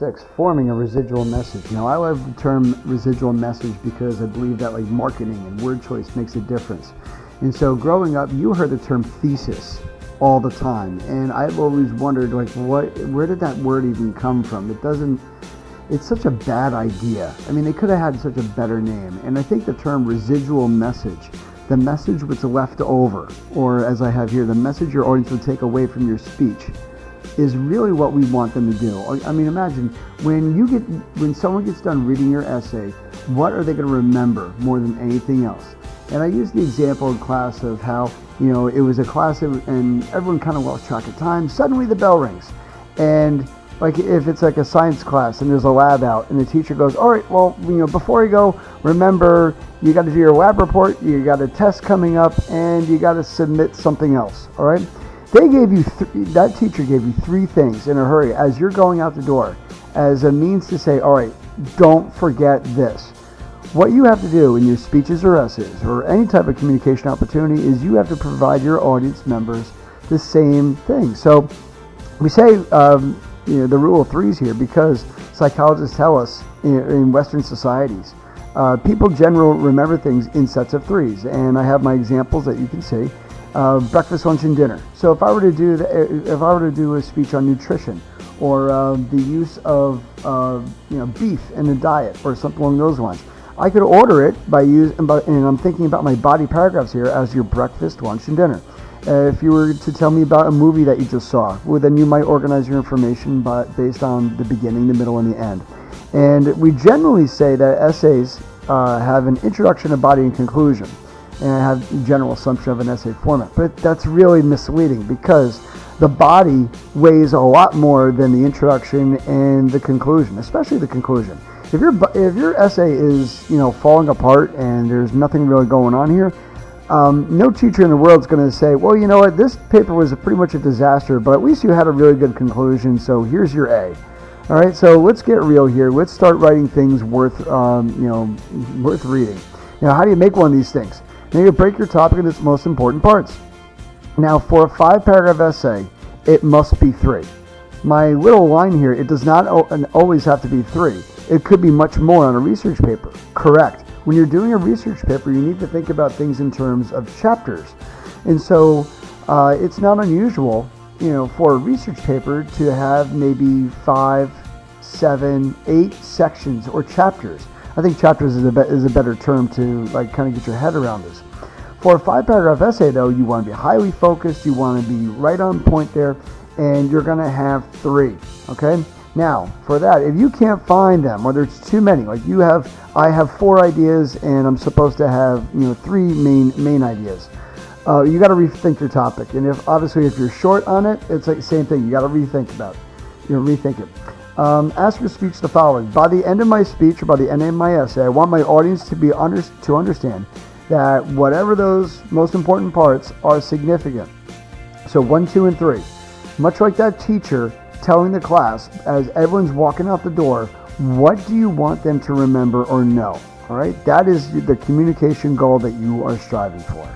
6, forming a residual message. Now, I love the term residual message because I believe that like marketing and word choice makes a difference. And so growing up, you heard the term thesis all the time. And I've always wondered, like, where did that word even come from? It's such a bad idea. I mean, they could have had such a better name. And I think the term residual message, the message what's left over, or as I have here, the message your audience would take away from your speech, is really what we want them to do. I mean, imagine when someone gets done reading your essay, what are they going to remember more than anything else? And I used the example in class of how, it was a class and everyone kind of lost track of time. Suddenly the bell rings. And like if it's like a science class and there's a lab out and the teacher goes, all right, well, before you go, remember you got to do your lab report, you got a test coming up, and you got to submit something else, all right? They gave you, that teacher gave you 3 things in a hurry as you're going out the door as a means to say, all right, don't forget this. What you have to do in your speeches or essays or any type of communication opportunity is you have to provide your audience members the same thing. So we say, the rule of 3s here because psychologists tell us in Western societies, people generally remember things in sets of 3s. And I have my examples that you can see. Breakfast, lunch, and dinner. So if I were to do a speech on nutrition or the use of beef in the diet or something along those lines, I could order it and I'm thinking about my body paragraphs here as your breakfast, lunch, and dinner. If you were to tell me about a movie that you just saw, well, then you might organize your information based on the beginning, the middle, and the end. And we generally say that essays have an introduction, a body, and conclusion. And I have a general assumption of an essay format. But that's really misleading because the body weighs a lot more than the introduction and the conclusion, especially the conclusion. If your essay is falling apart and there's nothing really going on here, no teacher in the world is going to say, well, you know what, this paper was pretty much a disaster, but at least you had a really good conclusion, so here's your A. All right, so let's get real here. Let's start writing things worth reading. How do you make one of these things? Now you break your topic into its most important parts. Now for a 5-paragraph essay, it must be 3. My little line here, it does not always have to be 3. It could be much more on a research paper. Correct. When you're doing a research paper, you need to think about things in terms of chapters. And so it's not unusual, for a research paper to have maybe 5, 7, 8 sections or chapters. I think chapters is a better term to kind of get your head around this. For a 5-paragraph essay, though, you want to be highly focused, you want to be right on point there, and you're going to have 3, okay? Now, for that, if you can't find them, or there's too many, I have 4 ideas, and I'm supposed to have 3 main ideas. You got to rethink your topic, and if you're short on it, it's like the same thing. You got to rethink it. Ask your speech the following: by the end of my speech or by the end of my essay, I want my audience to understand that whatever those most important parts are significant. So 1, 2, and 3. Much like that teacher telling the class as everyone's walking out the door, what do you want them to remember or know? All right, that is the communication goal that you are striving for.